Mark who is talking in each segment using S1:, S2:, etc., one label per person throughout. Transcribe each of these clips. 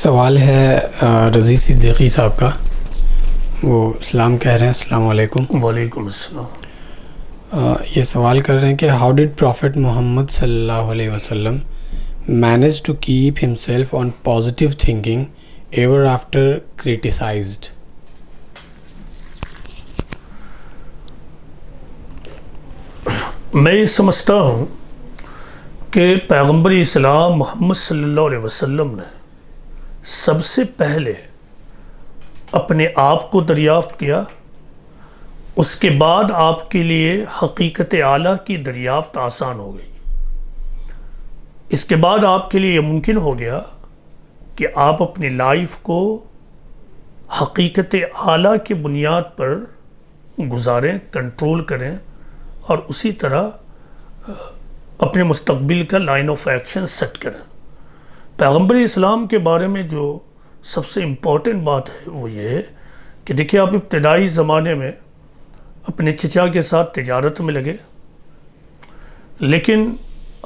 S1: سوال ہے رضی صدیقی صاحب کا. وہ اسلام کہہ رہے ہیں. السلام علیکم.
S2: وعلیکم السلام.
S1: یہ سوال کر رہے ہیں کہ ہاؤ ڈڈ پروفٹ محمد صلی اللہ علیہ وسلم manage to keep himself on positive thinking ever after criticized?
S2: میں یہ سمجھتا ہوں کہ پیغمبر اسلام محمد صلی اللہ علیہ وسلم نے سب سے پہلے اپنے آپ کو دریافت کیا، اس کے بعد آپ کے لیے حقیقت اعلیٰ کی دریافت آسان ہو گئی. اس کے بعد آپ کے لیے یہ ممکن ہو گیا کہ آپ اپنی لائف کو حقیقت اعلیٰ کی بنیاد پر گزاریں، کنٹرول کریں اور اسی طرح اپنے مستقبل کا لائن آف ایکشن سیٹ کریں. پیغمبر اسلام کے بارے میں جو سب سے امپورٹنٹ بات ہے وہ یہ ہے کہ دیکھیں، آپ ابتدائی زمانے میں اپنے چچا کے ساتھ تجارت میں لگے، لیکن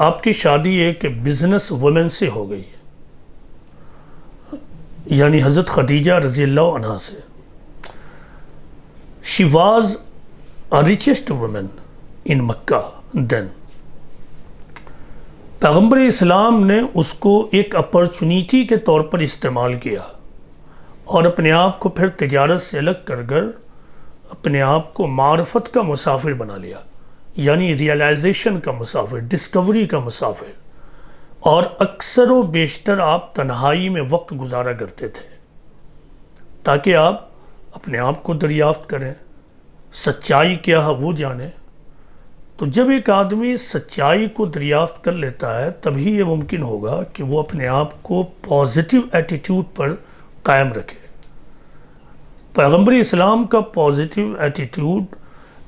S2: آپ کی شادی ایک بزنس وومن سے ہو گئی، یعنی حضرت خدیجہ رضی اللہ عنہا سے. She was a richest woman in مکہ دین. پیغمبر اسلام نے اس کو ایک اپرچونیٹی کے طور پر استعمال کیا اور اپنے آپ کو پھر تجارت سے الگ کر کر اپنے آپ کو معرفت کا مسافر بنا لیا، یعنی ریئلائزیشن کا مسافر، ڈسکوری کا مسافر. اور اکثر و بیشتر آپ تنہائی میں وقت گزارا کرتے تھے تاکہ آپ اپنے آپ کو دریافت کریں، سچائی کیا ہے وہ جانیں. تو جب ایک آدمی سچائی کو دریافت کر لیتا ہے تبھی یہ ممکن ہوگا کہ وہ اپنے آپ کو پازیٹیو ایٹیٹیوڈ پر قائم رکھے. پیغمبر اسلام کا پازیٹیو ایٹیٹیوڈ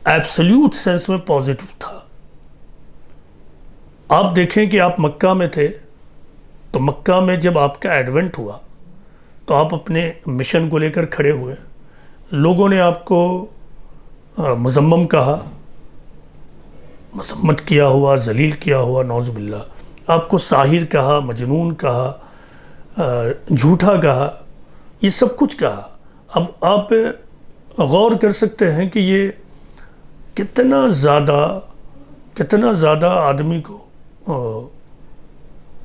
S2: ایبسلیوٹ سینس میں پازیٹیو تھا. آپ دیکھیں کہ آپ مکہ میں تھے، تو مکہ میں جب آپ کا ایڈونٹ ہوا تو آپ اپنے مشن کو لے کر کھڑے ہوئے. لوگوں نے آپ کو مذمم کہا، مذمت کیا ہوا، ذلیل کیا ہوا، نعوذ باللہ. آپ کو ساحر کہا، مجنون کہا، جھوٹا کہا، یہ سب کچھ کہا. اب آپ غور کر سکتے ہیں کہ یہ کتنا زیادہ آدمی کو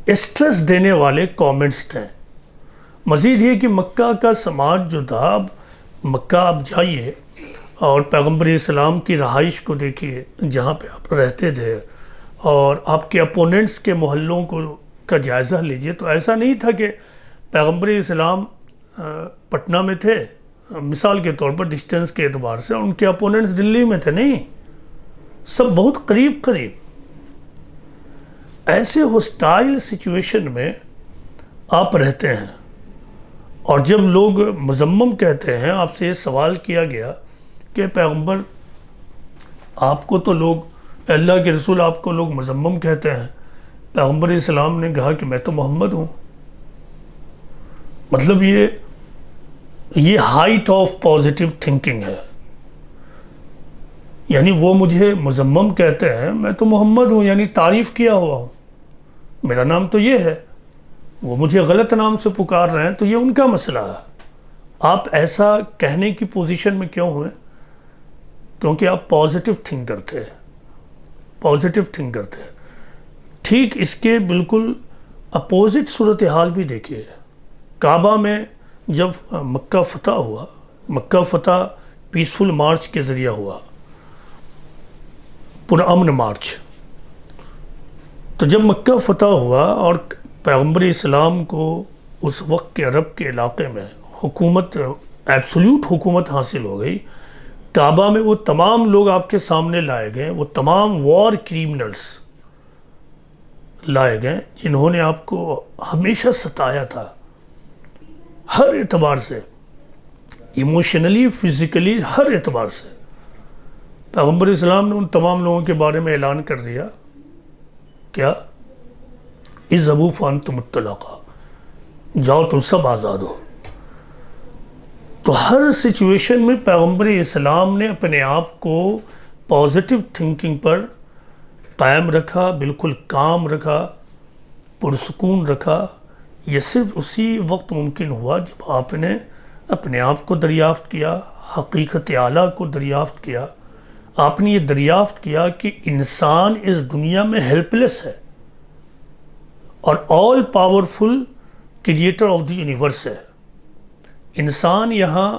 S2: اسٹریس دینے والے کامنٹس تھے. مزید یہ کہ مکہ کا سماج جو تھا، اب مکہ آپ جائیے اور پیغمبر اسلام کی رہائش کو دیکھیے جہاں پہ آپ رہتے تھے، اور آپ کے اپوننٹس کے محلوں کا جائزہ لیجئے. تو ایسا نہیں تھا کہ پیغمبر اسلام پٹنہ میں تھے مثال کے طور پر ڈسٹینس کے اعتبار سے، ان کے اپوننٹس دلی میں تھے. نہیں، سب بہت قریب. ایسے ہوسٹائل سچویشن میں آپ رہتے ہیں، اور جب لوگ مذمم کہتے ہیں، آپ سے یہ سوال کیا گیا کہ پیغمبر آپ کو تو لوگ، اللہ کے رسول آپ کو لوگ مذمم کہتے ہیں. پیغمبر اسلام نے کہا کہ میں تو محمد ہوں. مطلب یہ ہائٹ آف پازیٹیو تھنکنگ ہے. یعنی وہ مجھے مذمم کہتے ہیں، میں تو محمد ہوں، یعنی تعریف کیا ہوا ہوں، میرا نام تو یہ ہے. وہ مجھے غلط نام سے پکار رہے ہیں تو یہ ان کا مسئلہ ہے. آپ ایسا کہنے کی پوزیشن میں کیوں ہوئے؟ کیونکہ آپ پازیٹیو تھنک کرتے ہیں. ٹھیک اس کے بالکل اپوزٹ صورتحال بھی دیکھیے. کعبہ میں جب مکہ فتح ہوا، مکہ فتح پیسفل مارچ کے ذریعہ ہوا، پرامن مارچ. تو جب مکہ فتح ہوا اور پیغمبر اسلام کو اس وقت کے عرب کے علاقے میں حکومت، ایبسلیوٹ حکومت حاصل ہو گئی، کعبہ میں وہ تمام لوگ آپ کے سامنے لائے گئے، وہ تمام وار کریمنلز لائے گئے جنہوں نے آپ کو ہمیشہ ستایا تھا، ہر اعتبار سے، ایموشنلی، فزیکلی، ہر اعتبار سے. پیغمبر اسلام نے ان تمام لوگوں کے بارے میں اعلان کر دیا، کیا؟ اذهبوا فانتم الطلقاء، جاؤ تم سب آزاد ہو. تو ہر سچویشن میں پیغمبر اسلام نے اپنے آپ کو پازیٹیو تھنکنگ پر قائم رکھا، بالکل کام رکھا، پرسکون رکھا. یہ صرف اسی وقت ممکن ہوا جب آپ نے اپنے آپ کو دریافت کیا، حقیقت اعلیٰ کو دریافت کیا. آپ نے یہ دریافت کیا کہ انسان اس دنیا میں ہیلپ لیس ہے اور all powerful creator of the universe ہے. انسان یہاں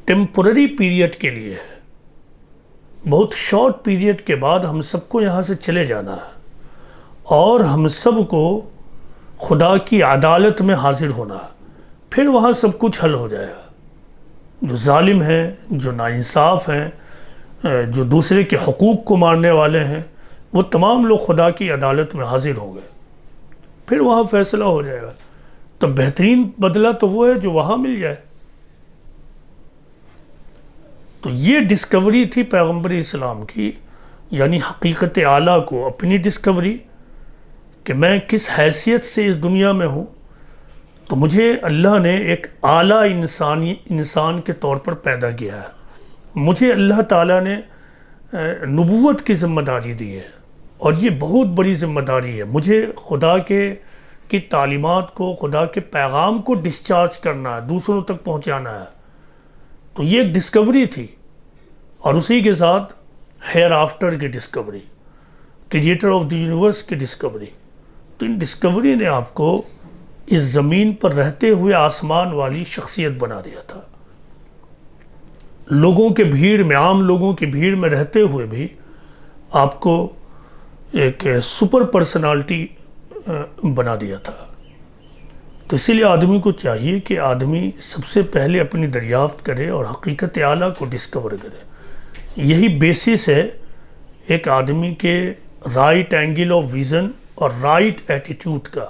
S2: ٹیمپرری پیریڈ کے لیے ہے، بہت شارٹ پیریڈ کے بعد ہم سب کو یہاں سے چلے جانا ہے اور ہم سب کو خدا کی عدالت میں حاضر ہونا ہے. پھر وہاں سب کچھ حل ہو جائے گا. جو ظالم ہیں، جو ناانصاف ہیں، جو دوسرے کے حقوق کو مارنے والے ہیں، وہ تمام لوگ خدا کی عدالت میں حاضر ہوں گے. پھر وہاں فیصلہ ہو جائے گا. تو بہترین بدلہ تو وہ ہے جو وہاں مل جائے. تو یہ ڈسکوری تھی پیغمبر اسلام کی، یعنی حقیقت اعلیٰ کو اپنی ڈسکوری کہ میں کس حیثیت سے اس دنیا میں ہوں. تو مجھے اللہ نے ایک اعلیٰ انسان کے طور پر پیدا کیا ہے. مجھے اللہ تعالیٰ نے نبوت کی ذمہ داری دی ہے اور یہ بہت بڑی ذمہ داری ہے. مجھے خدا کی تعلیمات کو، خدا کے پیغام کو ڈسچارج کرنا ہے، دوسروں تک پہنچانا ہے. تو یہ ایک ڈسکوری تھی اور اسی کے ساتھ ہیئر آفٹر کی Discovery, creator of the universe کی ڈسکوری. تو ان ڈسکوری نے آپ کو اس زمین پر رہتے ہوئے آسمان والی شخصیت بنا دیا تھا. لوگوں کے بھیڑ میں، عام لوگوں کی بھیڑ میں رہتے ہوئے بھی آپ کو ایک سپر پرسنالٹی بنا دیا تھا. تو اسی لیے آدمی کو چاہیے کہ آدمی سب سے پہلے اپنی دریافت کرے اور حقیقت اعلیٰ کو ڈسکور کرے. یہی بیسس ہے ایک آدمی کے رائٹ اینگل آف ویژن اور رائٹ ایٹیٹیوڈ کا.